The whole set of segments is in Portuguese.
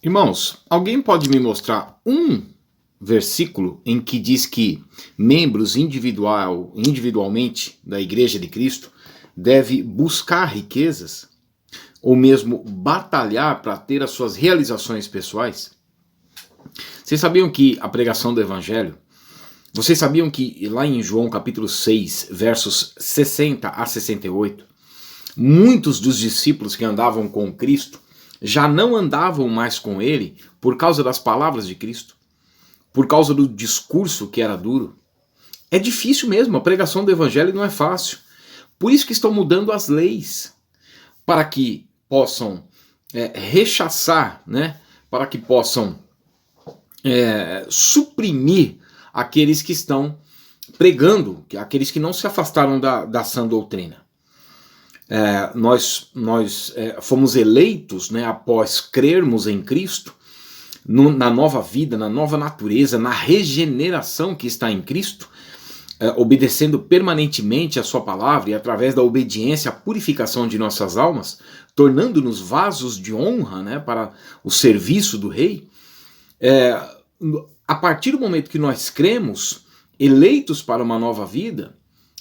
Irmãos, alguém pode me mostrar um versículo em que diz que membros individualmente da Igreja de Cristo deve buscar riquezas ou mesmo batalhar para ter as suas realizações pessoais? Vocês sabiam que a pregação do Evangelho, vocês sabiam que lá em João capítulo 6, versos 60 a 68, muitos dos discípulos que andavam com Cristo já não andavam mais com ele por causa das palavras de Cristo, por causa do discurso que era duro? É difícil mesmo, a pregação do Evangelho não é fácil. Por isso que estão mudando as leis, para que possam rechaçar, né? Para que possam suprimir aqueles que estão pregando, aqueles que não se afastaram da sã doutrina. Nós fomos eleitos, né, após crermos em Cristo, na nova vida, na nova natureza, na regeneração que está em Cristo, obedecendo permanentemente a sua palavra e através da obediência, a purificação de nossas almas, tornando-nos vasos de honra, né, para o serviço do Rei. A partir do momento que nós cremos, eleitos para uma nova vida,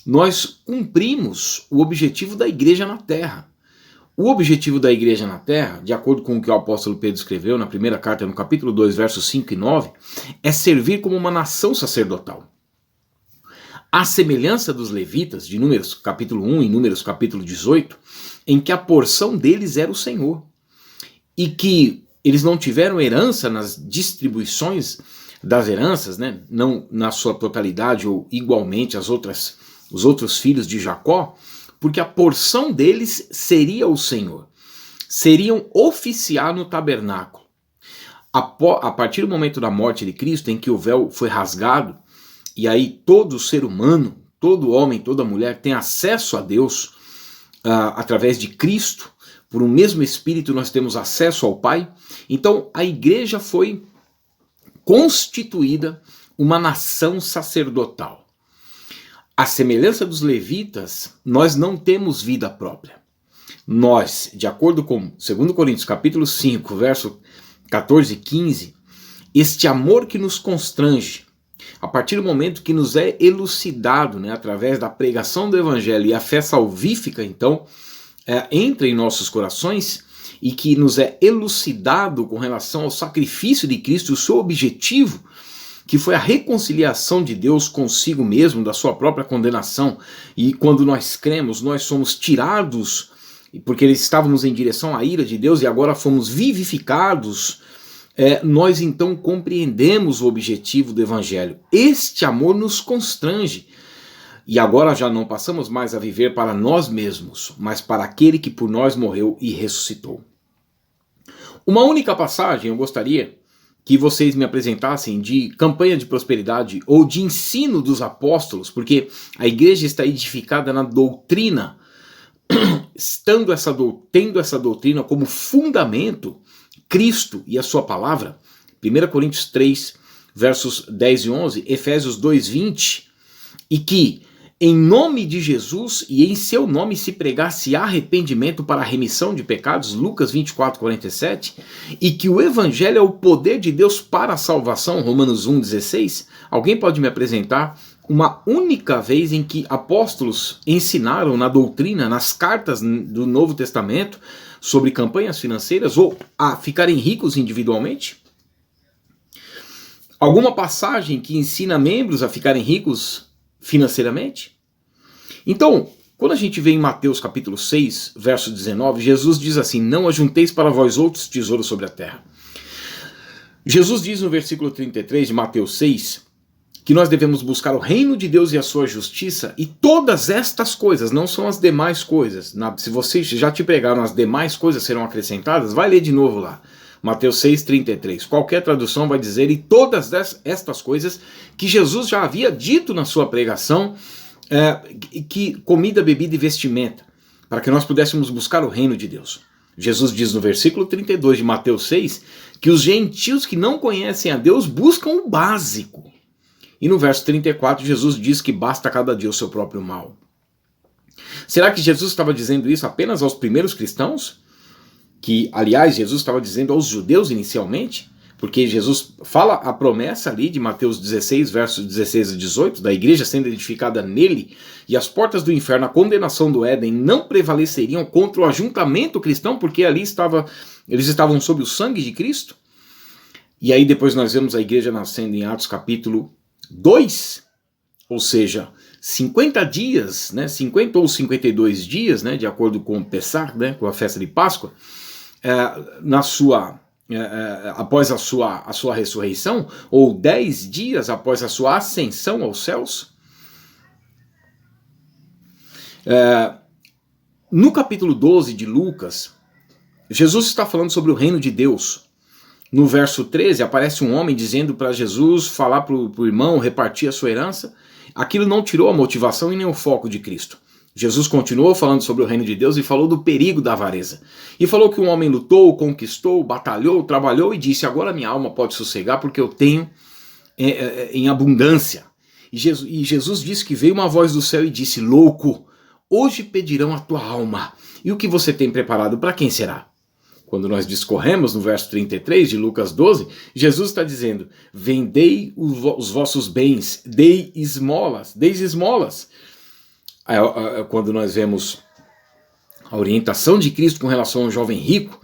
nós cumprimos o objetivo da igreja na terra. O objetivo da igreja na terra, de acordo com o que o apóstolo Pedro escreveu na primeira carta, no capítulo 2, versos 5 e 9, é servir como uma nação sacerdotal. À semelhança dos levitas, de Números capítulo 1 e Números capítulo 18, em que a porção deles era o Senhor, e que eles não tiveram herança nas distribuições das heranças, né? Não na sua totalidade ou igualmente os outros filhos de Jacó, porque a porção deles seria o Senhor. Seriam oficiar no tabernáculo. A partir do momento da morte de Cristo, em que o véu foi rasgado, e aí todo ser humano, todo homem, toda mulher tem acesso a Deus através de Cristo, por um mesmo Espírito nós temos acesso ao Pai. Então a igreja foi constituída uma nação sacerdotal. À semelhança dos levitas, nós não temos vida própria. Nós, de acordo com 2 Coríntios capítulo 5, verso 14 e 15, este amor que nos constrange, a partir do momento que nos é elucidado, né, através da pregação do Evangelho e a fé salvífica, então, entra em nossos corações e que nos é elucidado com relação ao sacrifício de Cristo, o seu objetivo, que foi a reconciliação de Deus consigo mesmo, da sua própria condenação. E quando nós cremos, nós somos tirados, porque estávamos em direção à ira de Deus e agora fomos vivificados. Nós então compreendemos o objetivo do Evangelho. Este amor nos constrange. E agora já não passamos mais a viver para nós mesmos, mas para aquele que por nós morreu e ressuscitou. Uma única passagem eu gostaria que vocês me apresentassem de campanha de prosperidade ou de ensino dos apóstolos, porque a igreja está edificada na doutrina, tendo essa doutrina como fundamento, Cristo e a sua palavra. 1 Coríntios 3, versos 10 e 11, Efésios 2, 20, e que em nome de Jesus e em seu nome se pregasse arrependimento para a remissão de pecados, Lucas 24, 47, e que o Evangelho é o poder de Deus para a salvação, Romanos 1, 16. Alguém pode me apresentar uma única vez em que apóstolos ensinaram na doutrina, nas cartas do Novo Testamento, sobre campanhas financeiras ou a ficarem ricos individualmente? Alguma passagem que ensina membros a ficarem ricos financeiramente? Então, quando a gente vê em Mateus capítulo 6, verso 19, Jesus diz assim: não ajunteis para vós outros tesouros sobre a terra. Jesus diz no versículo 33 de Mateus 6, que nós devemos buscar o reino de Deus e a sua justiça, e todas estas coisas, não são as demais coisas. Se vocês já te pregaram, as demais coisas serão acrescentadas, vai ler de novo lá. Mateus 6, 33. Qualquer tradução vai dizer, e todas estas coisas que Jesus já havia dito na sua pregação, que comida, bebida e vestimenta, para que nós pudéssemos buscar o reino de Deus. Jesus diz no versículo 32 de Mateus 6, que os gentios que não conhecem a Deus buscam o básico. E no verso 34, Jesus diz que basta cada dia o seu próprio mal. Será que Jesus estava dizendo isso apenas aos primeiros cristãos? que, aliás, Jesus estava dizendo aos judeus inicialmente, porque Jesus fala a promessa ali de Mateus 16, versos 16 a 18, da igreja sendo edificada nele, e as portas do inferno, a condenação do Éden, não prevaleceriam contra o ajuntamento cristão, porque ali eles estavam sob o sangue de Cristo. E aí depois nós vemos a igreja nascendo em Atos capítulo 2, ou seja, 50 dias, né, 50 ou 52 dias, né, de acordo com o Pessah, né, com a festa de Páscoa, após a sua ressurreição, ou 10 dias após a sua ascensão aos céus. No capítulo 12 de Lucas, Jesus está falando sobre o reino de Deus. No verso 13 aparece um homem dizendo para Jesus falar para o irmão repartir a sua herança. Aquilo não tirou a motivação e nem o foco de Cristo. Jesus continuou falando sobre o reino de Deus e falou do perigo da avareza. E falou que um homem lutou, conquistou, batalhou, trabalhou e disse: agora minha alma pode sossegar porque eu tenho em abundância. E Jesus disse que veio uma voz do céu e disse: louco, hoje pedirão a tua alma. E o que você tem preparado para quem será? Quando nós discorremos no verso 33 de Lucas 12, Jesus está dizendo: vendei os vossos bens, dei esmolas. Quando nós vemos a orientação de Cristo com relação ao jovem rico,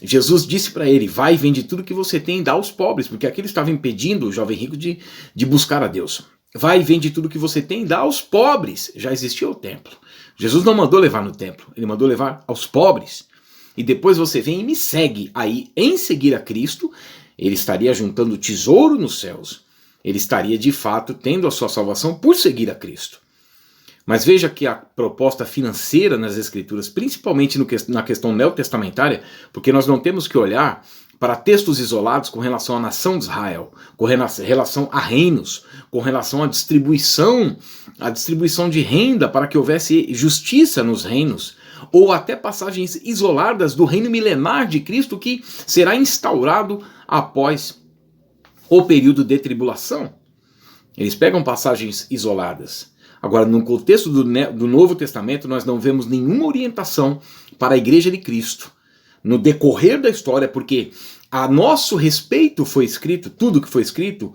Jesus disse para ele: vai e vende tudo que você tem e dá aos pobres, porque aquilo estava impedindo o jovem rico de buscar a Deus. Vai e vende tudo que você tem e dá aos pobres. Já existia o templo. Jesus não mandou levar no templo, ele mandou levar aos pobres. E depois você vem e me segue. Aí, em seguir a Cristo, ele estaria juntando tesouro nos céus. Ele estaria, de fato, tendo a sua salvação por seguir a Cristo. Mas veja que a proposta financeira nas Escrituras, principalmente na questão neotestamentária, porque nós não temos que olhar para textos isolados com relação à nação de Israel, com relação a reinos, com relação à distribuição de renda para que houvesse justiça nos reinos, ou até passagens isoladas do reino milenar de Cristo que será instaurado após o período de tribulação. Eles pegam passagens isoladas. Agora, no contexto do Novo Testamento, nós não vemos nenhuma orientação para a Igreja de Cristo no decorrer da história, porque a nosso respeito foi escrito, tudo que foi escrito,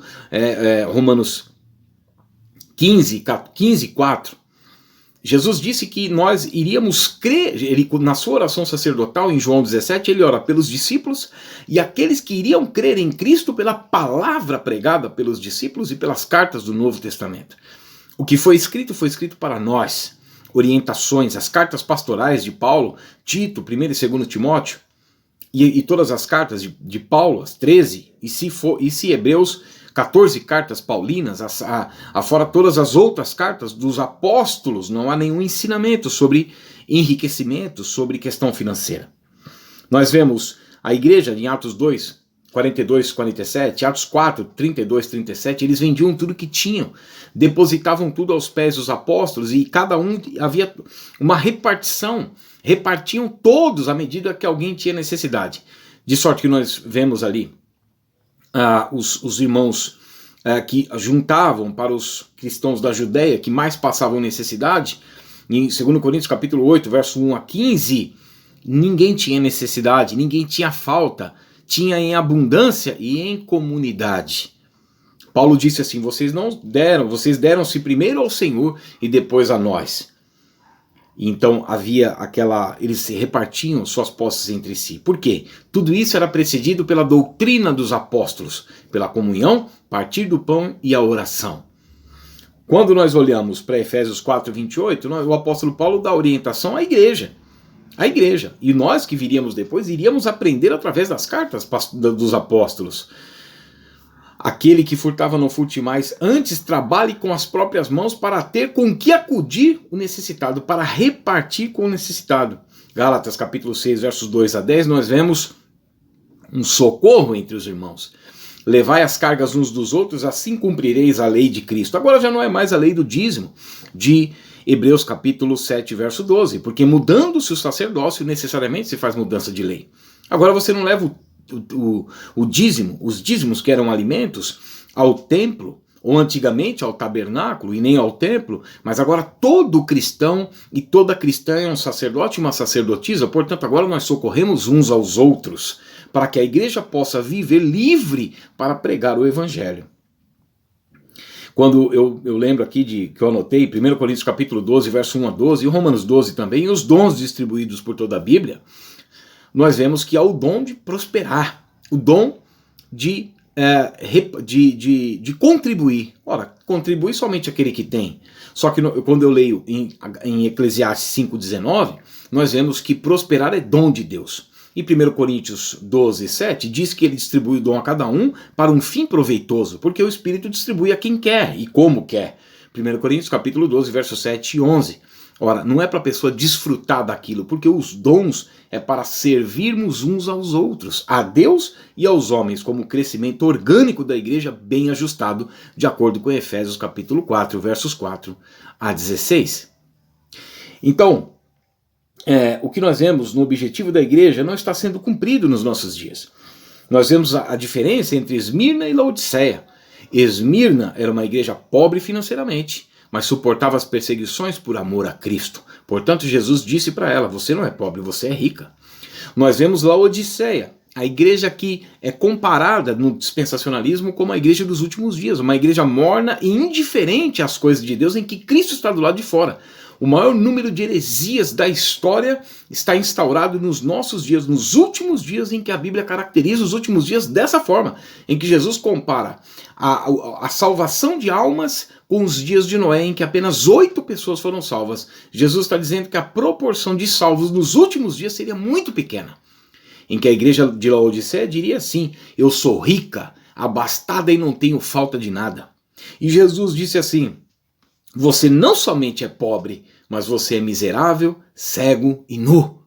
Romanos 15, 4, Jesus disse que nós iríamos crer, na sua oração sacerdotal, em João 17, ele ora pelos discípulos e aqueles que iriam crer em Cristo pela palavra pregada pelos discípulos e pelas cartas do Novo Testamento. O que foi escrito para nós, orientações, as cartas pastorais de Paulo, Tito, 1 e 2 Timóteo, e todas as cartas de Paulo, as 13, e se Hebreus, 14 cartas paulinas, afora todas as outras cartas dos apóstolos, não há nenhum ensinamento sobre enriquecimento, sobre questão financeira. Nós vemos a igreja em Atos 2, 42, 47, Atos 4, 32, 37, eles vendiam tudo que tinham, depositavam tudo aos pés dos apóstolos e cada um havia uma repartição, repartiam todos à medida que alguém tinha necessidade. De sorte que nós vemos ali os irmãos que juntavam para os cristãos da Judéia que mais passavam necessidade. Em 2 Coríntios capítulo 8, verso 1 a 15, ninguém tinha necessidade, ninguém tinha falta, tinha em abundância e em comunidade. Paulo disse assim: vocês deram-se primeiro ao Senhor e depois a nós. Então eles se repartiam suas posses entre si. Por quê? Tudo isso era precedido pela doutrina dos apóstolos, pela comunhão, partir do pão e a oração. Quando nós olhamos para Efésios 4, 28, o apóstolo Paulo dá orientação à igreja. A igreja. E nós que viríamos depois, iríamos aprender através das cartas dos apóstolos. Aquele que furtava não furte mais, antes trabalhe com as próprias mãos para ter com que acudir o necessitado, para repartir com o necessitado. Gálatas capítulo 6, versos 2 a 10, nós vemos um socorro entre os irmãos. Levai as cargas uns dos outros, assim cumprireis a lei de Cristo. Agora já não é mais a lei do dízimo, de Hebreus capítulo 7, verso 12, porque mudando-se o sacerdócio, necessariamente se faz mudança de lei. Agora você não leva o dízimo, os dízimos que eram alimentos, ao templo, ou antigamente ao tabernáculo e nem ao templo, mas agora todo cristão e toda cristã é um sacerdote e uma sacerdotisa, portanto agora nós socorremos uns aos outros, para que a igreja possa viver livre para pregar o evangelho. Quando eu lembro aqui que eu anotei 1 Coríntios capítulo 12, verso 1 a 12, e Romanos 12 também, e os dons distribuídos por toda a Bíblia, nós vemos que há o dom de prosperar, o dom de contribuir. Ora, contribui somente aquele que tem. Só que quando eu leio em Eclesiastes 5,19, nós vemos que prosperar é dom de Deus. E 1 Coríntios 12, 7 diz que ele distribui o dom a cada um para um fim proveitoso, porque o Espírito distribui a quem quer e como quer. 1 Coríntios capítulo 12, versos 7 e 11. Ora, não é para a pessoa desfrutar daquilo, porque os dons é para servirmos uns aos outros, a Deus e aos homens, como crescimento orgânico da igreja bem ajustado, de acordo com Efésios capítulo 4, versos 4 a 16. Então, o que nós vemos no objetivo da igreja não está sendo cumprido nos nossos dias. Nós vemos a diferença entre Esmirna e Laodiceia. Esmirna era uma igreja pobre financeiramente, mas suportava as perseguições por amor a Cristo. Portanto, Jesus disse para ela, você não é pobre, você é rica. Nós vemos Laodiceia, a igreja que é comparada no dispensacionalismo como a igreja dos últimos dias, uma igreja morna e indiferente às coisas de Deus, em que Cristo está do lado de fora. O maior número de heresias da história está instaurado nos nossos dias, nos últimos dias em que a Bíblia caracteriza os últimos dias dessa forma, em que Jesus compara a salvação de almas com os dias de Noé, em que apenas 8 pessoas foram salvas. Jesus está dizendo que a proporção de salvos nos últimos dias seria muito pequena, em que a igreja de Laodiceia diria assim, eu sou rica, abastada e não tenho falta de nada. E Jesus disse assim, você não somente é pobre, mas você é miserável, cego e nu.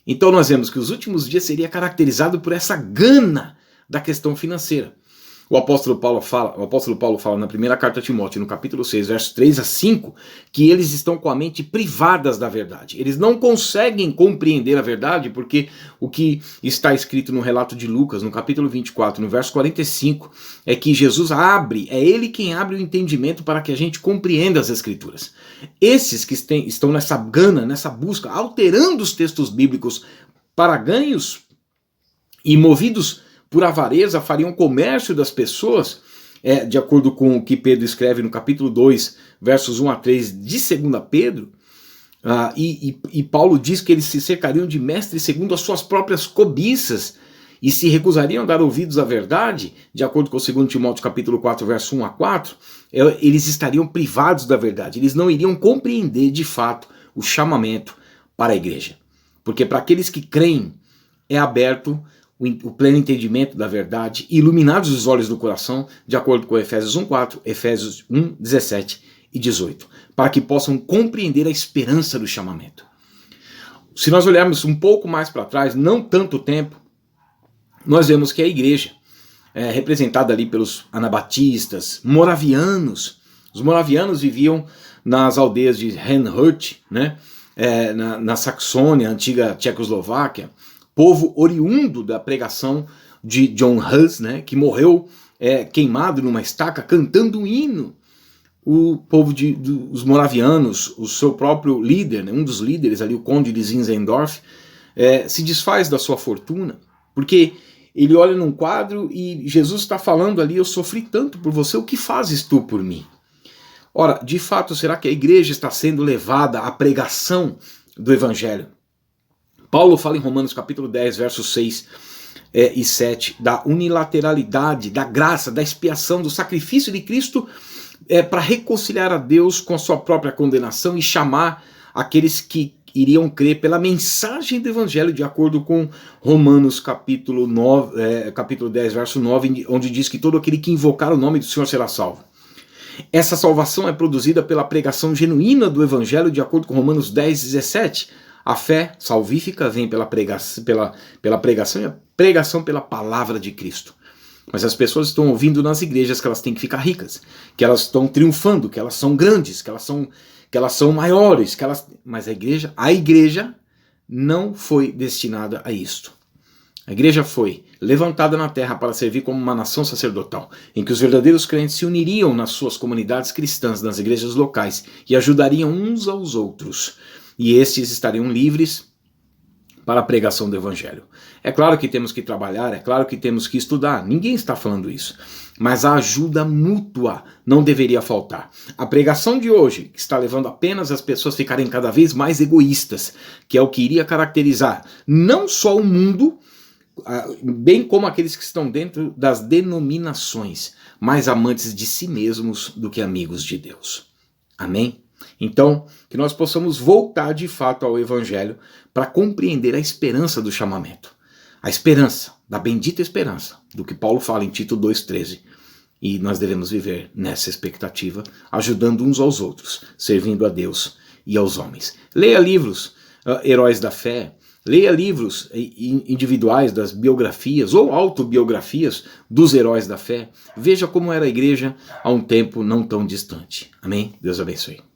Então nós vemos que os últimos dias seria caracterizado por essa gana da questão financeira. O apóstolo Paulo fala na primeira carta a Timóteo, no capítulo 6, versos 3 a 5, que eles estão com a mente privadas da verdade. Eles não conseguem compreender a verdade, porque o que está escrito no relato de Lucas, no capítulo 24, no verso 45, é que Jesus abre, é ele quem abre o entendimento para que a gente compreenda as Escrituras. Esses que estão nessa gana, nessa busca, alterando os textos bíblicos para ganhos e movidos por avareza, fariam comércio das pessoas, de acordo com o que Pedro escreve no capítulo 2, versos 1 a 3 de 2 Pedro, e Paulo diz que eles se cercariam de mestres segundo as suas próprias cobiças, e se recusariam a dar ouvidos à verdade, de acordo com 2 Timóteo capítulo 4, verso 1 a 4, eles estariam privados da verdade, eles não iriam compreender de fato o chamamento para a igreja. Porque para aqueles que creem, é aberto o pleno entendimento da verdade, iluminados os olhos do coração, de acordo com Efésios 1:4, Efésios 1:17 e 18, para que possam compreender a esperança do chamamento. Se nós olharmos um pouco mais para trás, não tanto tempo, nós vemos que a igreja, representada ali pelos anabatistas, moravianos, os moravianos viviam nas aldeias de Herrnhut, né, na Saxônia, antiga Tchecoslováquia, povo oriundo da pregação de John Hus, né, que morreu queimado numa estaca cantando um hino. O povo dos moravianos, o seu próprio líder, né, um dos líderes ali, o conde de Zinzendorf, se desfaz da sua fortuna, porque ele olha num quadro e Jesus está falando ali, eu sofri tanto por você, o que fazes tu por mim? Ora, de fato, será que a igreja está sendo levada à pregação do evangelho? Paulo fala em Romanos capítulo 10, versos 6 e 7, da unilateralidade, da graça, da expiação, do sacrifício de Cristo para reconciliar a Deus com a sua própria condenação e chamar aqueles que iriam crer pela mensagem do evangelho, de acordo com Romanos capítulo 10, verso 9, onde diz que todo aquele que invocar o nome do Senhor será salvo. Essa salvação é produzida pela pregação genuína do evangelho, de acordo com Romanos 10, 17, a fé salvífica vem pela pregação e a pregação pela palavra de Cristo. Mas as pessoas estão ouvindo nas igrejas que elas têm que ficar ricas, que elas estão triunfando, que elas são grandes, que elas são maiores, mas a igreja não foi destinada a isto. A igreja foi levantada na terra para servir como uma nação sacerdotal, em que os verdadeiros crentes se uniriam nas suas comunidades cristãs, nas igrejas locais, e ajudariam uns aos outros. E estes estariam livres para a pregação do evangelho. É claro que temos que trabalhar, é claro que temos que estudar, ninguém está falando isso. Mas a ajuda mútua não deveria faltar. A pregação de hoje, que está levando apenas as pessoas a ficarem cada vez mais egoístas, que é o que iria caracterizar não só o mundo, bem como aqueles que estão dentro das denominações, mais amantes de si mesmos do que amigos de Deus. Amém? Então, que nós possamos voltar de fato ao Evangelho para compreender a esperança do chamamento. A esperança, da bendita esperança, do que Paulo fala em Tito 2,13. E nós devemos viver nessa expectativa, ajudando uns aos outros, servindo a Deus e aos homens. Leia livros, heróis da fé, leia livros individuais das biografias ou autobiografias dos heróis da fé. Veja como era a igreja há um tempo não tão distante. Amém? Deus abençoe.